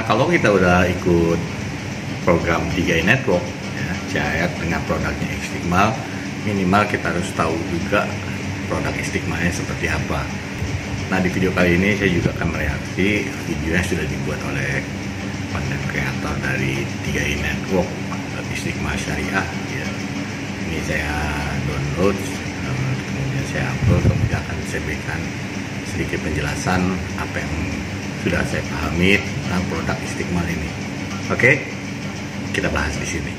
kalau kita udah ikut program 3i Network ya, CHR dengan produknya Istiqmal, minimal kita harus tahu juga produk Istiqmalnya seperti apa. Nah, di video kali ini saya juga akan mereaksi video yang sudah dibuat oleh konten kreator dari 3i Network, Istiqmal Syariah ya. Ini saya download, kemudian saya upload, kemudian akan saya berikan sedikit penjelasan apa yang sudah saya pahami tentang produk Istiqmal ini. Oke, kita bahas di sini.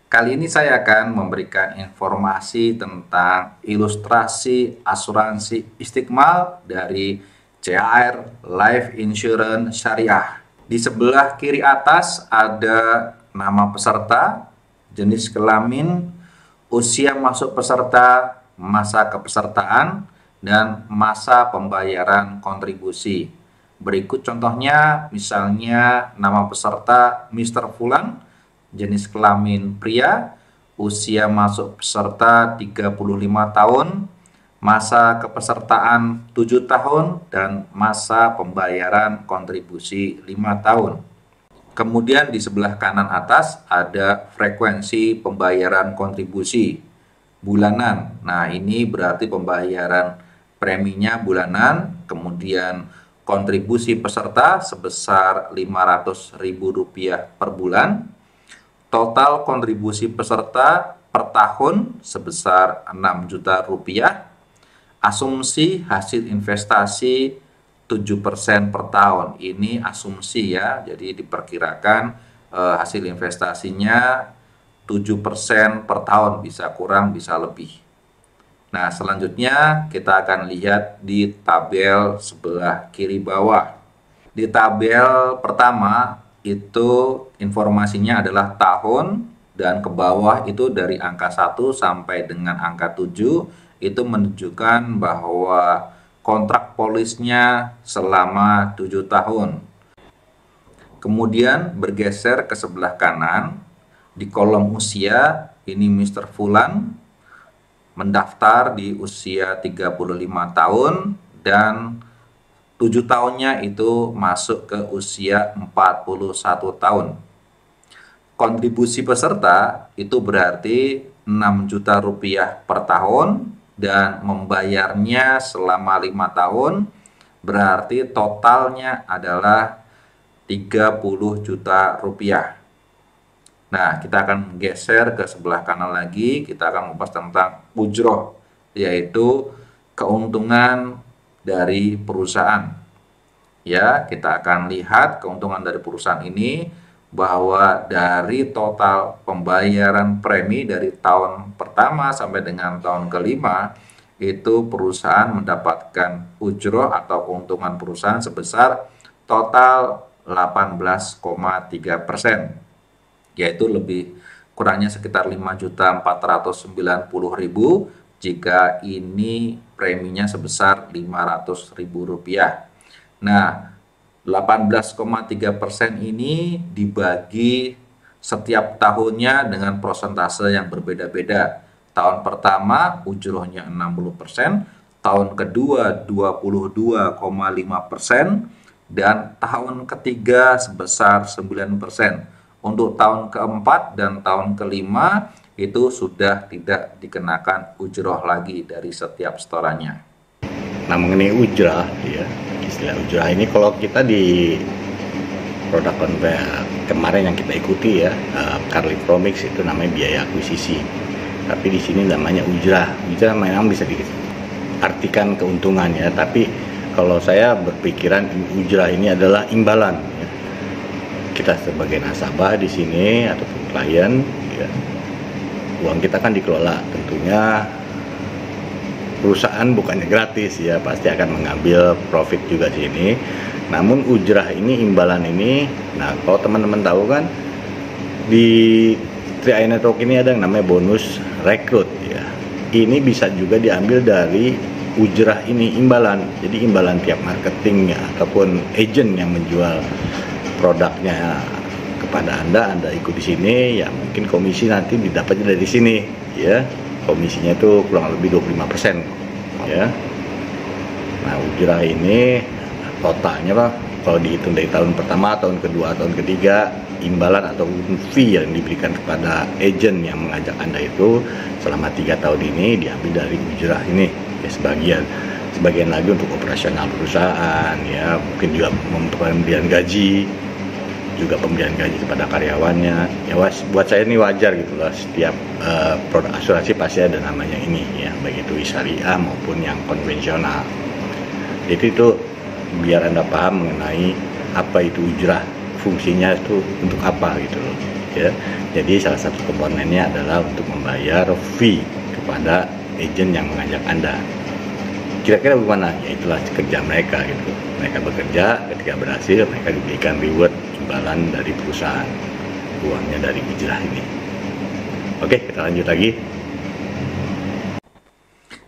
Kali ini saya akan memberikan informasi tentang ilustrasi asuransi Istiqmal dari CHR Life Insurance Syariah. Di sebelah kiri atas ada nama peserta, jenis kelamin, usia masuk peserta, masa kepesertaan, dan masa pembayaran kontribusi. Berikut contohnya, misalnya nama peserta Mr. Fulan, jenis kelamin pria, usia masuk peserta 35 tahun, masa kepesertaan 7 tahun, dan masa pembayaran kontribusi 5 tahun. Kemudian di sebelah kanan atas ada frekuensi pembayaran kontribusi bulanan. Nah, ini berarti pembayaran preminya bulanan, kemudian kontribusi peserta sebesar Rp500.000 per bulan. Total kontribusi peserta per tahun sebesar Rp6 juta. Asumsi hasil investasi 7% per tahun. Ini asumsi ya, jadi diperkirakan hasil investasinya 7% per tahun, bisa kurang bisa lebih. Nah, selanjutnya kita akan lihat di tabel sebelah kiri bawah. Di tabel pertama itu informasinya adalah tahun, dan ke bawah itu dari angka 1 sampai dengan angka 7 itu menunjukkan bahwa kontrak polisnya selama 7 tahun. Kemudian bergeser ke sebelah kanan, di kolom usia ini Mr. Fulan mendaftar di usia 35 tahun dan 7 tahunnya itu masuk ke usia 41 tahun. Kontribusi peserta itu berarti Rp6 juta per tahun dan membayarnya selama 5 tahun, berarti totalnya adalah Rp30 juta. Nah, kita akan geser ke sebelah kanan lagi, kita akan membahas tentang ujroh, yaitu keuntungan dari perusahaan. Ya, kita akan lihat keuntungan dari perusahaan ini bahwa dari total pembayaran premi dari tahun pertama sampai dengan tahun kelima, itu perusahaan mendapatkan ujroh atau keuntungan perusahaan sebesar total 18,3%. Yaitu lebih kurangnya sekitar Rp5.490.000 jika ini preminya sebesar Rp500.000. Nah, 18,3% ini dibagi setiap tahunnya dengan persentase yang berbeda-beda. Tahun pertama ujrohnya 60%, tahun kedua 22,5%, dan tahun ketiga sebesar 9%. Untuk tahun keempat dan tahun kelima itu sudah tidak dikenakan ujroh lagi dari setiap setorannya. Nah, mengenai ujrah ya, istilah ujrah ini kalau kita di produk kemarin yang kita ikuti ya, Carly Promix itu namanya biaya akuisisi. Tapi di sini namanya ujrah. Ujrah memang bisa diartikan keuntungan ya, tapi kalau saya berpikiran ujrah ini adalah imbalan. Kita sebagai nasabah di sini ataupun klien ya, uang kita kan dikelola, tentunya perusahaan bukannya gratis ya, pasti akan mengambil profit juga di sini. Namun ujrah ini, imbalan ini, nah kalau teman-teman tahu kan di 3i Network ini ada yang namanya bonus rekrut ya. Ini bisa juga diambil dari ujrah ini, imbalan. Jadi imbalan tiap marketing ya, ataupun agent yang menjual produknya kepada Anda ikut di sini ya, mungkin komisi nanti didapatnya dari sini ya. Komisinya itu kurang lebih 25% ya. Nah, ujrah ini totalnya kalau dihitung dari tahun pertama, tahun kedua, tahun ketiga, imbalan atau fee yang diberikan kepada agent yang mengajak Anda itu selama 3 tahun ini diambil dari ujrah ini ya, sebagian lagi untuk operasional perusahaan ya, mungkin juga pemberian gaji, juga pemberian gaji kepada karyawannya ya. Buat saya ini wajar gitu lah, setiap produk asuransi pasti ada namanya ini ya, baik itu syariah maupun yang konvensional. Jadi itu biar Anda paham mengenai apa itu ujrah, fungsinya itu untuk apa gitu loh ya. Jadi salah satu komponennya adalah untuk membayar fee kepada agent yang mengajak Anda. Kira-kira bagaimana? Ya itulah kerja mereka gitu. Mereka bekerja, ketika berhasil mereka diberikan reward, imbalan dari perusahaan, uangnya dari ujrah ini. Oke, kita lanjut lagi.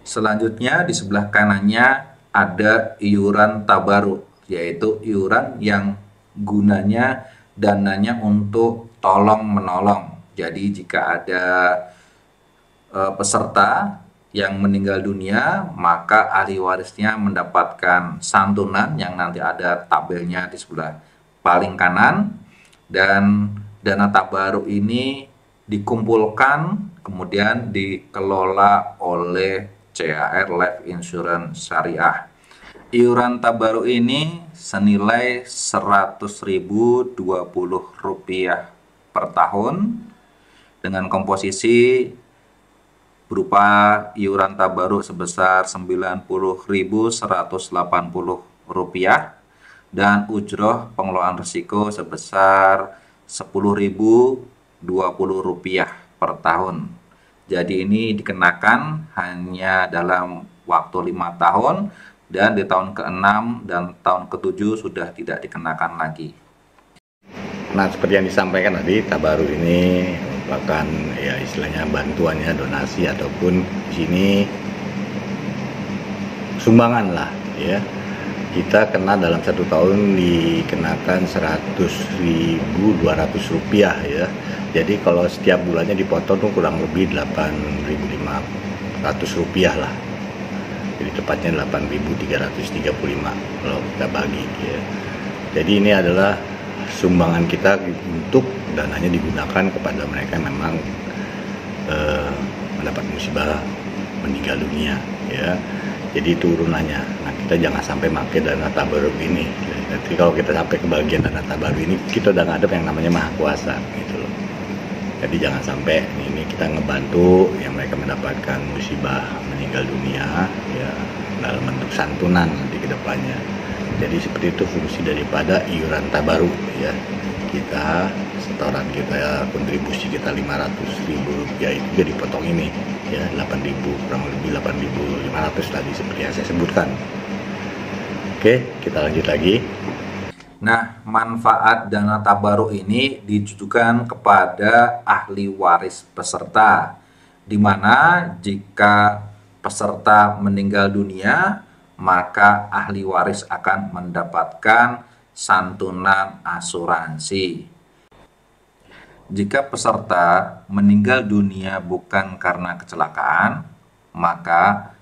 Selanjutnya di sebelah kanannya ada iuran tabaruk, yaitu iuran yang gunanya dananya untuk tolong menolong. Jadi jika ada peserta yang meninggal dunia, maka ahli warisnya mendapatkan santunan yang nanti ada tabelnya di sebelah paling kanan, dan dana tabaruk ini dikumpulkan kemudian dikelola oleh CAR Life Insurance Syariah. Iuran tabaruk ini senilai Rp100.020 per tahun dengan komposisi berupa iuran tabaruk sebesar Rp90.180 dan ujroh pengelolaan risiko sebesar Rp10.020 per tahun. Jadi ini dikenakan hanya dalam waktu 5 tahun, dan di tahun ke-6 dan tahun ke-7 sudah tidak dikenakan lagi. Nah, seperti yang disampaikan tadi, tabaruk ini merupakan ya istilahnya bantuannya, donasi ataupun di sini sumbangan lah ya. Kita kena dalam 1 tahun dikenakan Rp100.200 ya. Jadi kalau setiap bulannya dipotong tuh kurang lebih Rp8.500 lah. Jadi tepatnya 8.335 kalau kita bagi ya. Jadi ini adalah sumbangan kita untuk dananya digunakan kepada mereka yang memang mendapat musibah meninggal dunia ya. Jadi turunannya. Nah, kita jangan sampai pakai dana tabaruk ini. Nanti kalau kita sampai ke bagian dana tabaruk ini, kita udah ngadep yang namanya maha kuasa gitu loh. Jadi jangan sampai ini kita ngebantu yang mereka mendapatkan musibah meninggal dunia ya dalam bentuk santunan nanti ke depannya. Jadi seperti itu fungsi daripada iuran tabaruk ya. Kita setoran kita, kontribusi kita Rp500.000 itu juga dipotong ini ya, 8.000, kurang lebih 8.500 tadi seperti yang saya sebutkan. Oke, kita lanjut lagi. Nah, manfaat dana tabaruk ini ditujukan kepada ahli waris peserta, di mana jika peserta meninggal dunia, maka ahli waris akan mendapatkan santunan asuransi. Jika peserta meninggal dunia bukan karena kecelakaan, maka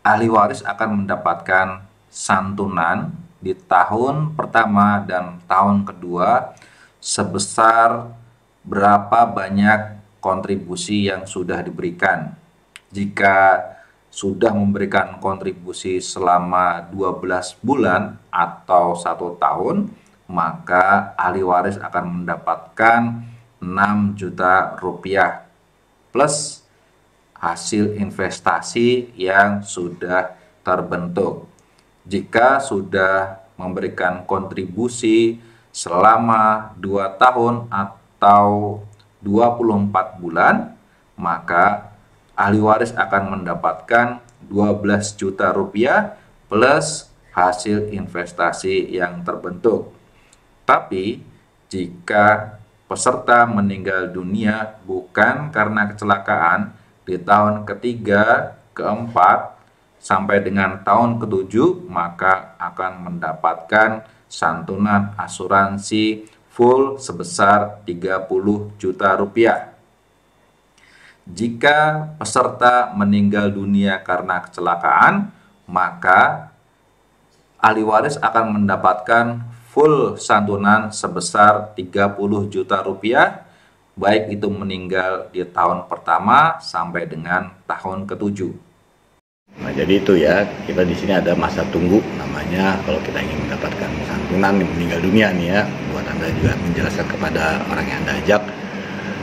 ahli waris akan mendapatkan santunan di tahun pertama dan tahun kedua sebesar berapa banyak kontribusi yang sudah diberikan. Jika sudah memberikan kontribusi selama 12 bulan atau 1 tahun, maka ahli waris akan mendapatkan Rp6 juta plus hasil investasi yang sudah terbentuk. Jika sudah memberikan kontribusi selama 2 tahun atau 24 bulan, maka ahli waris akan mendapatkan Rp12 juta plus hasil investasi yang terbentuk. Tapi jika peserta meninggal dunia bukan karena kecelakaan di tahun ketiga, keempat, sampai dengan tahun ke-7, maka akan mendapatkan santunan asuransi full sebesar Rp30 juta. Jika peserta meninggal dunia karena kecelakaan, maka ahli waris akan mendapatkan full santunan sebesar 30 juta rupiah, baik itu meninggal di tahun pertama sampai dengan tahun ke-7. Nah, jadi itu ya, kita di sini ada masa tunggu namanya kalau kita ingin mendapatkan santunan meninggal dunia nih ya, buat Anda juga menjelaskan kepada orang yang Anda ajak.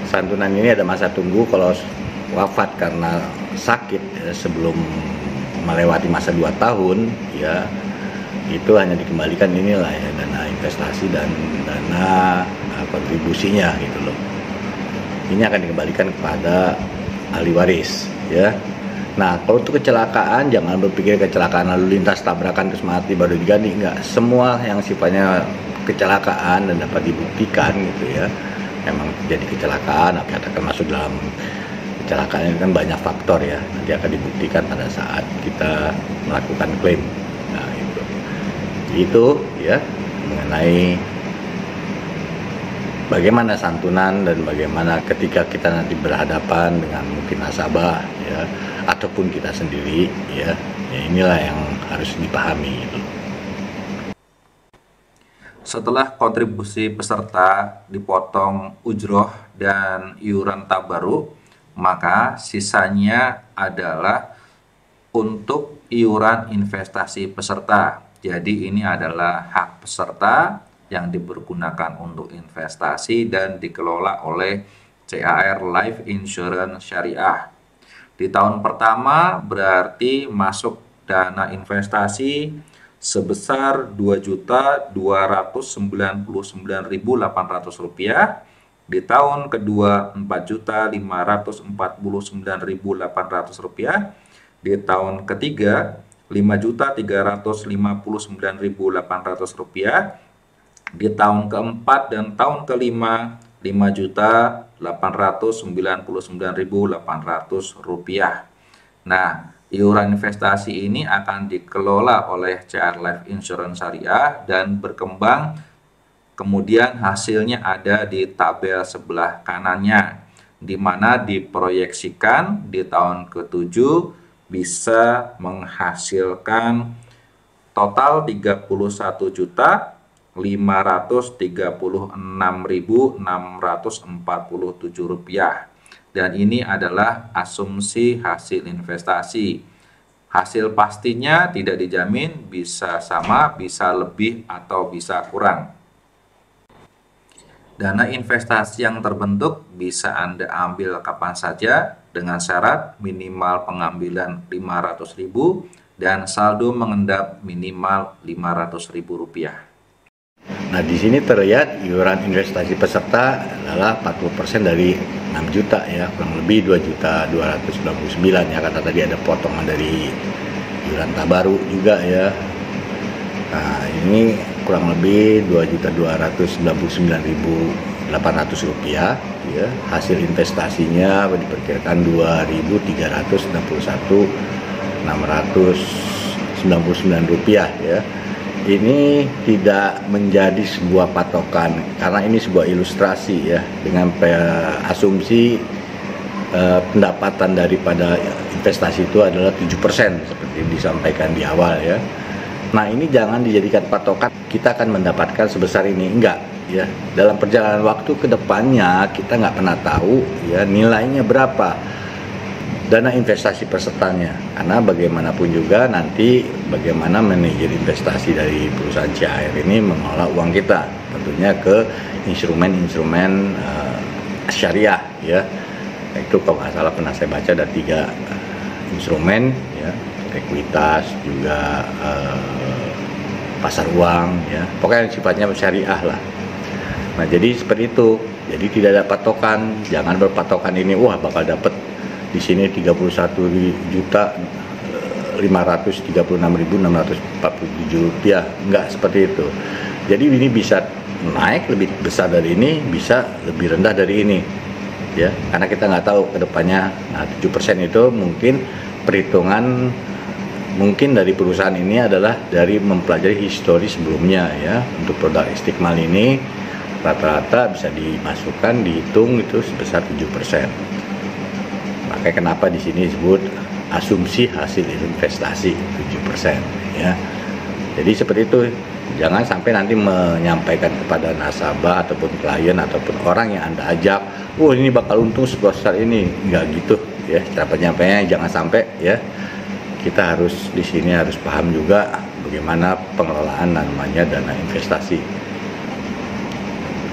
Santunan ini ada masa tunggu kalau wafat karena sakit ya, sebelum melewati masa 2 tahun ya, itu hanya dikembalikan inilah ya, dana investasi dan dana kontribusinya gitu loh. Ini akan dikembalikan kepada ahli waris ya. Nah, kalau untuk kecelakaan, jangan berpikir kecelakaan lalu lintas, tabrakan terus mati baru diganti, enggak. Semua yang sifatnya kecelakaan dan dapat dibuktikan gitu ya, memang jadi kecelakaan, akan masuk dalam kecelakaan ini kan banyak faktor ya, nanti akan dibuktikan pada saat kita melakukan klaim. Nah, itu ya mengenai bagaimana santunan dan bagaimana ketika kita nanti berhadapan dengan mungkin nasabah ya, ataupun kita sendiri ya, inilah yang harus dipahami gitu. Setelah kontribusi peserta dipotong ujroh dan iuran tabaruk, maka sisanya adalah untuk iuran investasi peserta. Jadi ini adalah hak peserta yang dipergunakan untuk investasi dan dikelola oleh CAR Life Insurance Syariah. Di tahun pertama berarti masuk dana investasi sebesar Rp2.299.800. Di tahun kedua Rp4.549.800. Di tahun ketiga Rp5.359.800. Di tahun keempat dan tahun kelima Rp5.899.800. Nah, iuran investasi ini akan dikelola oleh CAR Life Insurance Syariah dan berkembang, kemudian hasilnya ada di tabel sebelah kanannya, di mana diproyeksikan di tahun ke-7 bisa menghasilkan total Rp536.647. Dan ini adalah asumsi hasil investasi. Hasil pastinya tidak dijamin, bisa sama, bisa lebih, atau bisa kurang. Dana investasi yang terbentuk bisa Anda ambil kapan saja dengan syarat minimal pengambilan Rp500.000 dan saldo mengendap minimal Rp500.000. Nah, di sini terlihat iuran investasi peserta adalah 40% dari 6 juta ya, kurang lebih 2.299 ya, kata tadi ada potongan dari iuran tabaruk juga ya. Nah, ini kurang lebih Rp2.299.800 ya. Hasil investasinya diperkirakan Rp2.361.699 ya. Ini tidak menjadi sebuah patokan karena ini sebuah ilustrasi ya, dengan asumsi pendapatan daripada investasi itu adalah 7% seperti disampaikan di awal ya. Nah, ini jangan dijadikan patokan kita akan mendapatkan sebesar ini, enggak ya. Dalam perjalanan waktu ke depannya kita nggak pernah tahu ya nilainya berapa dana investasi pesertanya, karena bagaimanapun juga nanti bagaimana manajer investasi dari perusahaan CAR ini mengelola uang kita tentunya ke instrumen-instrumen syariah ya. Itu kalau nggak salah pernah saya baca ada 3 instrumen ya, ekuitas juga pasar uang ya, pokoknya sifatnya syariah lah. Nah, jadi seperti itu, jadi tidak ada patokan, jangan berpatokan ini wah bakal dapat di sini Rp51.536.647, enggak seperti itu. Jadi ini bisa naik lebih besar dari ini, bisa lebih rendah dari ini ya, karena kita nggak tahu kedepannya. Nah, 7% itu mungkin perhitungan mungkin dari perusahaan ini adalah dari mempelajari histori sebelumnya ya. Untuk produk Istiqmal ini rata-rata bisa dimasukkan, dihitung itu sebesar 7%. Makanya kenapa di sini disebut asumsi hasil investasi 7% ya. Jadi seperti itu Jangan sampai nanti menyampaikan kepada nasabah ataupun klien ataupun orang yang Anda ajak, oh ini bakal untung sebesar ini. Nggak gitu ya, cara penyampaiannya jangan sampai ya. Kita harus di sini harus paham juga bagaimana pengelolaan namanya dana investasi.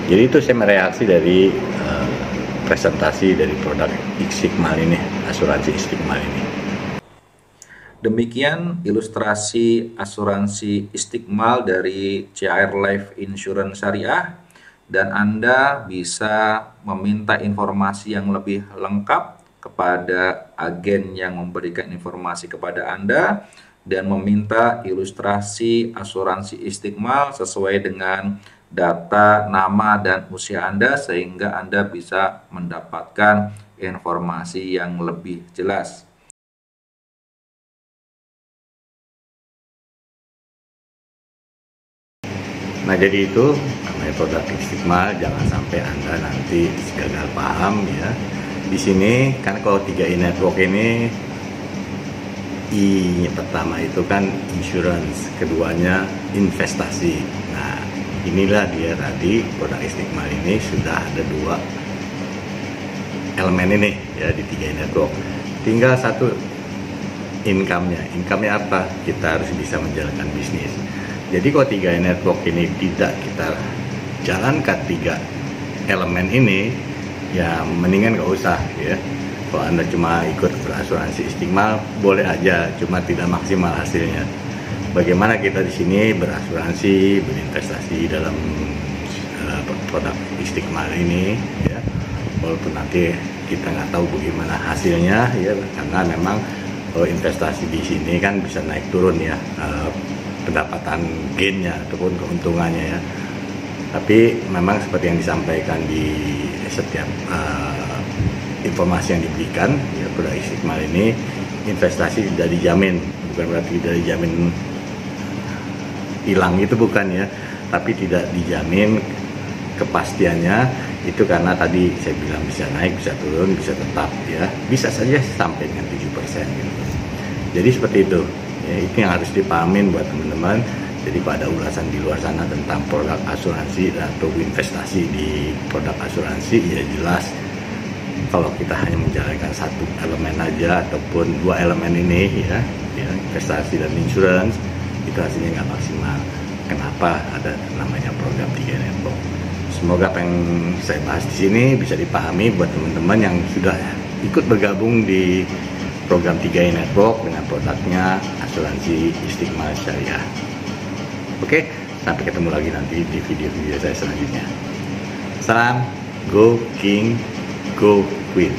Jadi itu saya mereaksi dari presentasi dari produk Istiqmal ini, asuransi Istiqmal ini. Demikian ilustrasi asuransi Istiqmal dari CAR Life Insurance Syariah, dan Anda bisa meminta informasi yang lebih lengkap kepada agen yang memberikan informasi kepada Anda dan meminta ilustrasi asuransi Istiqmal sesuai dengan data, nama, dan usia Anda sehingga Anda bisa mendapatkan informasi yang lebih jelas. Nah, jadi itu namanya produk Istiqmal, jangan sampai Anda nanti gagal paham ya. Di sini kan kalau 3i Network ini I-nya pertama itu kan insurance, keduanya investasi. Nah, inilah dia tadi produk Istiqmal ini sudah ada 2 elemen ini ya di 3i Network. Tinggal satu income-nya. Income-nya apa? Kita harus bisa menjalankan bisnis. Jadi kalau 3i Network ini tidak kita jalankan 3 elemen ini, ya mendingan nggak usah ya. Kalau Anda cuma ikut berasuransi Istiqmal boleh aja, cuma tidak maksimal hasilnya. Bagaimana kita di sini berasuransi, berinvestasi dalam produk Istiqmal ini ya, walaupun nanti kita nggak tahu bagaimana hasilnya ya, karena memang kalau investasi di sini kan bisa naik turun ya, pendapatan gainnya ataupun keuntungannya ya. Tapi memang seperti yang disampaikan di setiap informasi yang diberikan ya, produk Istiqmal ini investasi tidak dijamin, bukan berarti tidak dijamin hilang, itu bukan ya, tapi tidak dijamin kepastiannya itu karena tadi saya bilang bisa naik, bisa turun, bisa tetap ya, bisa saja sampai dengan 7% gitu. Jadi seperti itu ya, itu yang harus dipahamin buat teman-teman. Jadi pada ulasan di luar sana tentang produk asuransi atau investasi di produk asuransi, ya jelas kalau kita hanya menjalankan satu elemen aja ataupun 2 elemen ini ya, investasi dan insurance, itu hasilnya nggak maksimal. Kenapa ada namanya program 3i Network? Semoga apa yang saya bahas di sini bisa dipahami buat teman-teman yang sudah ikut bergabung di program 3i Network dengan produknya asuransi Istiqmal Syariah. Oke, sampai ketemu lagi nanti di video-video saya selanjutnya. Salam, go King, go Queen.